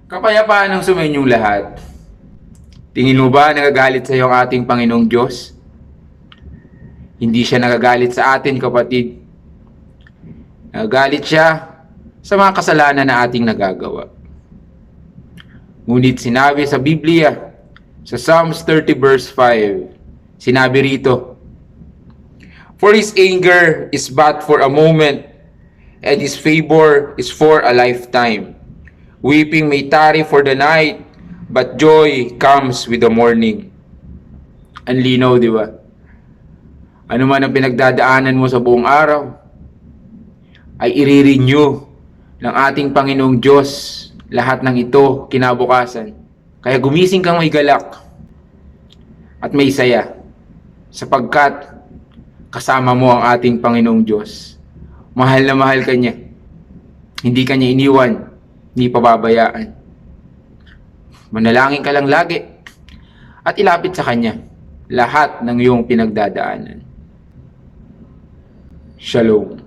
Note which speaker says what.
Speaker 1: Kapayapaan ang sumayinyong lahat. Tingin mo ba nagagalit sa iyo ang ating Panginoong Diyos? Hindi siya nagagalit sa atin, kapatid. Nagagalit siya sa mga kasalanan na ating nagagawa. Ngunit sinabi sa Biblia, sa Psalms 30 verse 5, sinabi rito, "For his anger is but for a moment, and his favor is for a lifetime. Weeping may tarry for the night, but joy comes with the morning." Ang linaw, di ba? Ano man ang pinagdadaanan mo sa buong araw, ay i-renew ng ating Panginoong Diyos lahat ng ito kinabukasan. Kaya gumising kang may galak at may saya, sapagkat kasama mo ang ating Panginoong Diyos. Mahal na mahal ka niya. Hindi ka niya iniwan, hindi pababayaan. Manalangin ka lang lagi at ilapit sa Kanya lahat ng iyong pinagdadaanan. Shalom.